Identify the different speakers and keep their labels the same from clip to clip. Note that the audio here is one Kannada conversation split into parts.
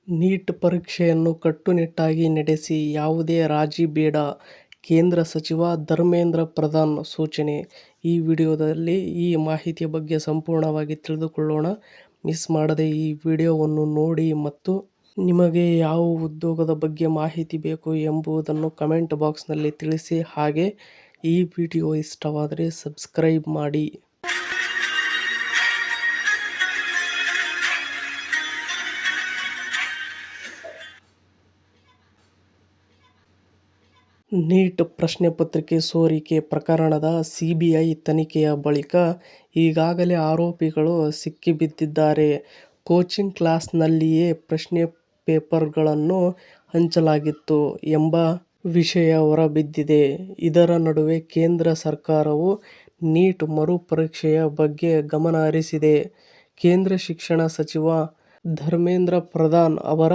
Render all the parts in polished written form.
Speaker 1: ನೀಟ್ ಪರೀಕ್ಷೆಯನ್ನು ಕಟ್ಟುನಿಟ್ಟಾಗಿ ನಡೆಸಿ, ಯಾವುದೇ ರಾಜಿ ಬೇಡ, ಕೇಂದ್ರ ಸಚಿವ ಧರ್ಮೇಂದ್ರ ಪ್ರಧಾನ್ ಸೂಚನೆ. ಈ ವಿಡಿಯೋದಲ್ಲಿ ಈ ಮಾಹಿತಿಯ ಬಗ್ಗೆ ಸಂಪೂರ್ಣವಾಗಿ ತಿಳಿದುಕೊಳ್ಳೋಣ. ಮಿಸ್ ಮಾಡದೆ ಈ ವಿಡಿಯೋವನ್ನು ನೋಡಿ ಮತ್ತು ನಿಮಗೆ ಯಾವ ಉದ್ಯೋಗದ ಬಗ್ಗೆ ಮಾಹಿತಿ ಬೇಕು ಎಂಬುದನ್ನು ಕಮೆಂಟ್ ಬಾಕ್ಸ್ನಲ್ಲಿ ತಿಳಿಸಿ. ಹಾಗೆ ಈ ವಿಡಿಯೋ ಇಷ್ಟವಾದರೆ ಸಬ್ಸ್ಕ್ರೈಬ್ ಮಾಡಿ. ನೀಟ್ ಪ್ರಶ್ನೆ ಪತ್ರಿಕೆ ಸೋರಿಕೆ ಪ್ರಕರಣದ ಸಿಬಿಐ ತನಿಖೆಯ ಬಳಿಕ ಈಗಾಗಲೇ ಆರೋಪಿಗಳು ಸಿಕ್ಕಿಬಿದ್ದಿದ್ದಾರೆ. ಕೋಚಿಂಗ್ ಕ್ಲಾಸ್ನಲ್ಲಿಯೇ ಪ್ರಶ್ನೆ ಪೇಪರ್ಗಳನ್ನು ಹಂಚಲಾಗಿತ್ತು ಎಂಬ ವಿಷಯ ಹೊರಬಿದ್ದಿದೆ. ಇದರ ನಡುವೆ ಕೇಂದ್ರ ಸರ್ಕಾರವು ನೀಟ್ ಮರುಪರೀಕ್ಷೆಯ ಬಗ್ಗೆ ಗಮನ ಹರಿಸಿದೆ. ಕೇಂದ್ರ ಶಿಕ್ಷಣ ಸಚಿವ ಧರ್ಮೇಂದ್ರ ಪ್ರಧಾನ್ ಅವರ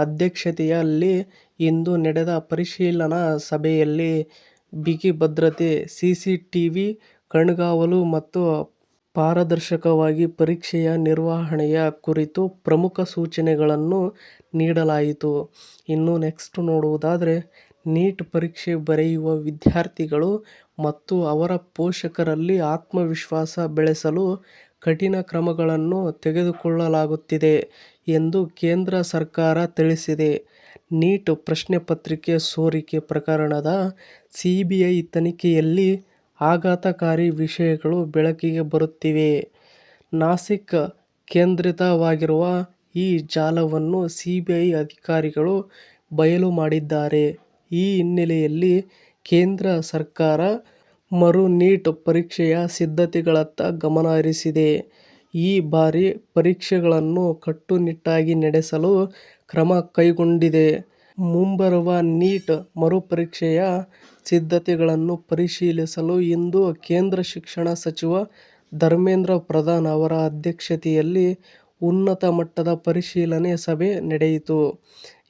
Speaker 1: ಅಧ್ಯಕ್ಷತೆಯಲ್ಲಿ ಇಂದು ನಡೆದ ಪರಿಶೀಲನಾ ಸಭೆಯಲ್ಲಿ ಬಿಗಿ ಭದ್ರತೆ, ಸಿಸಿಟಿವಿ ಕಣ್ಗಾವಲು ಮತ್ತು ಪಾರದರ್ಶಕವಾಗಿ ಪರೀಕ್ಷೆಯ ನಿರ್ವಹಣೆಯ ಕುರಿತು ಪ್ರಮುಖ ಸೂಚನೆಗಳನ್ನು ನೀಡಲಾಯಿತು. ಇನ್ನು ನೆಕ್ಸ್ಟ್ ನೋಡುವುದಾದರೆ, ನೀಟ್ ಪರೀಕ್ಷೆ ಬರೆಯುವ ವಿದ್ಯಾರ್ಥಿಗಳು ಮತ್ತು ಅವರ ಪೋಷಕರಲ್ಲಿ ಆತ್ಮವಿಶ್ವಾಸ ಬೆಳೆಸಲು ಕಠಿಣ ಕ್ರಮಗಳನ್ನು ತೆಗೆದುಕೊಳ್ಳಲಾಗುತ್ತಿದೆ ಎಂದು ಕೇಂದ್ರ ಸರ್ಕಾರ ತಿಳಿಸಿದೆ. ನೀಟ್ ಪ್ರಶ್ನೆ ಪತ್ರಿಕೆ ಸೋರಿಕೆ ಪ್ರಕರಣದ ಸಿಬಿಐ ತನಿಖೆಯಲ್ಲಿ ಆಘಾತಕಾರಿ ವಿಷಯಗಳು ಬೆಳಕಿಗೆ ಬರುತ್ತಿವೆ. ನಾಸಿಕ್ ಕೇಂದ್ರಿತವಾಗಿರುವ ಈ ಜಾಲವನ್ನು ಸಿಬಿಐ ಅಧಿಕಾರಿಗಳು ಬಯಲು ಮಾಡಿದ್ದಾರೆ. ಈ ಹಿನ್ನೆಲೆಯಲ್ಲಿ ಕೇಂದ್ರ ಸರ್ಕಾರ ಮರು ನೀಟ್ ಪರೀಕ್ಷೆಯ ಸಿದ್ಧತೆಗಳತ್ತ ಗಮನ ಹರಿಸಿದೆ. ಈ ಬಾರಿ ಪರೀಕ್ಷೆಗಳನ್ನು ಕಟ್ಟುನಿಟ್ಟಾಗಿ ನಡೆಸಲು ಕ್ರಮ ಕೈಗೊಂಡಿದೆ. ಮುಂಬರುವ ನೀಟ್ ಮರುಪರೀಕ್ಷೆಯ ಸಿದ್ಧತೆಗಳನ್ನು ಪರಿಶೀಲಿಸಲು ಇಂದು ಕೇಂದ್ರ ಶಿಕ್ಷಣ ಸಚಿವ ಧರ್ಮೇಂದ್ರ ಪ್ರಧಾನ್ ಅವರ ಅಧ್ಯಕ್ಷತೆಯಲ್ಲಿ ಉನ್ನತ ಮಟ್ಟದ ಪರಿಶೀಲನೆ ಸಭೆ ನಡೆಯಿತು.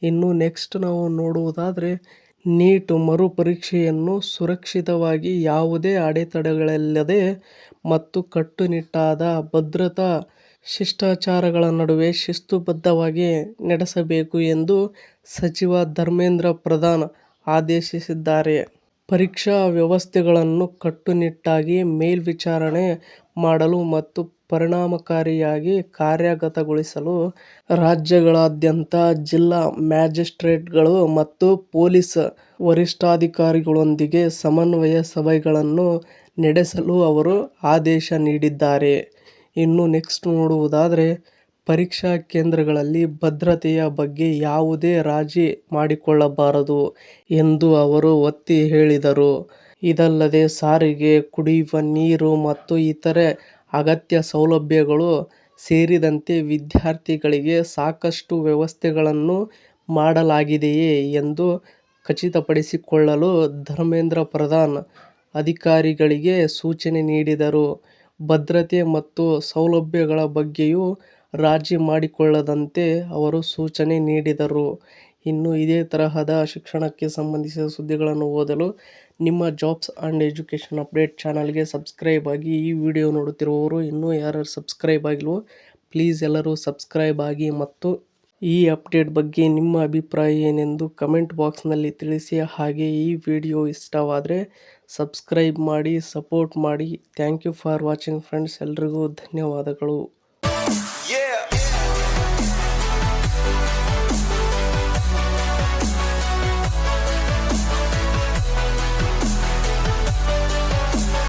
Speaker 1: ಇನ್ನು ನೆಕ್ಸ್ಟ್ ನಾವು ನೋಡುವುದಾದರೆ, ನೀಟ್ ಮರುಪರೀಕ್ಷೆಯನ್ನು ಸುರಕ್ಷಿತವಾಗಿ, ಯಾವುದೇ ಅಡೆತಡೆಗಳಿಲ್ಲದೆ ಮತ್ತು ಕಟ್ಟುನಿಟ್ಟಾದ ಭದ್ರತಾ ಶಿಷ್ಟಾಚಾರಗಳ ನಡುವೆ ಶಿಸ್ತುಬದ್ಧವಾಗಿ ನಡೆಸಬೇಕು ಎಂದು ಸಚಿವ ಧರ್ಮೇಂದ್ರ ಪ್ರಧಾನ್ ಆದೇಶಿಸಿದ್ದಾರೆ. ಪರೀಕ್ಷಾ ವ್ಯವಸ್ಥೆಗಳನ್ನು ಕಟ್ಟುನಿಟ್ಟಾಗಿ ಮೇಲ್ವಿಚಾರಣೆ ಮಾಡಲು ಮತ್ತು ಪರಿಣಾಮಕಾರಿಯಾಗಿ ಕಾರ್ಯಗತಗೊಳಿಸಲು ರಾಜ್ಯಗಳಾದ್ಯಂತ ಜಿಲ್ಲಾ ಮ್ಯಾಜಿಸ್ಟ್ರೇಟ್ಗಳು ಮತ್ತು ಪೊಲೀಸ್ ವರಿಷ್ಠಾಧಿಕಾರಿಗಳೊಂದಿಗೆ ಸಮನ್ವಯ ಸಭೆಗಳನ್ನು ನಡೆಸಲು ಅವರು ಆದೇಶ ನೀಡಿದ್ದಾರೆ. ಇನ್ನು ನೆಕ್ಸ್ಟ್ ನೋಡುವುದಾದರೆ, ಪರೀಕ್ಷಾ ಕೇಂದ್ರಗಳಲ್ಲಿ ಭದ್ರತೆಯ ಬಗ್ಗೆ ಯಾವುದೇ ರಾಜಿ ಮಾಡಿಕೊಳ್ಳಬಾರದು ಎಂದು ಅವರು ಒತ್ತಿ ಹೇಳಿದರು. ಇದಲ್ಲದೆ ಸಾರಿಗೆ, ಕುಡಿಯುವ ನೀರು ಮತ್ತು ಇತರೆ ಅಗತ್ಯ ಸೌಲಭ್ಯಗಳು ಸೇರಿದಂತೆ ವಿದ್ಯಾರ್ಥಿಗಳಿಗೆ ಸಾಕಷ್ಟು ವ್ಯವಸ್ಥೆಗಳನ್ನು ಮಾಡಲಾಗಿದೆಯೇ ಎಂದು ಖಚಿತಪಡಿಸಿಕೊಳ್ಳಲು ಧರ್ಮೇಂದ್ರ ಪ್ರಧಾನ್ ಅಧಿಕಾರಿಗಳಿಗೆ ಸೂಚನೆ ನೀಡಿದರು. ಭದ್ರತೆ ಮತ್ತು ಸೌಲಭ್ಯಗಳ ಬಗ್ಗೆಯೂ ರಾಜಿ ಮಾಡಿಕೊಳ್ಳದಂತೆ ಅವರು ಸೂಚನೆ ನೀಡಿದರು. ಇನ್ನು ಇದೇ ತರಹದ ಶಿಕ್ಷಣಕ್ಕೆ ಸಂಬಂಧಿಸಿದ ಸುದ್ದಿಗಳನ್ನು ಓದಲು ನಿಮ್ಮ ಜಾಬ್ಸ್ ಆ್ಯಂಡ್ ಎಜುಕೇಷನ್ ಅಪ್ಡೇಟ್ ಚಾನಲ್ಗೆ ಸಬ್ಸ್ಕ್ರೈಬ್ ಆಗಿ. ಈ ವಿಡಿಯೋ ನೋಡುತ್ತಿರುವವರು ಇನ್ನೂ ಯಾರ್ಯಾರು ಸಬ್ಸ್ಕ್ರೈಬ್ ಆಗಿಲ್ವೋ ಪ್ಲೀಸ್ ಎಲ್ಲರೂ ಸಬ್ಸ್ಕ್ರೈಬ್ ಆಗಿ ಮತ್ತು ಈ ಅಪ್ಡೇಟ್ ಬಗ್ಗೆ ನಿಮ್ಮ ಅಭಿಪ್ರಾಯ ಏನೆಂದು ಕಮೆಂಟ್ ಬಾಕ್ಸ್ನಲ್ಲಿ ತಿಳಿಸಿ. ಹಾಗೆ ಈ ವಿಡಿಯೋ ಇಷ್ಟವಾದರೆ ಸಬ್ಸ್ಕ್ರೈಬ್ ಮಾಡಿ, ಸಪೋರ್ಟ್ ಮಾಡಿ. Thank you for watching friends. ಎಲ್ರಿಗೂ ಧನ್ಯವಾದಗಳು.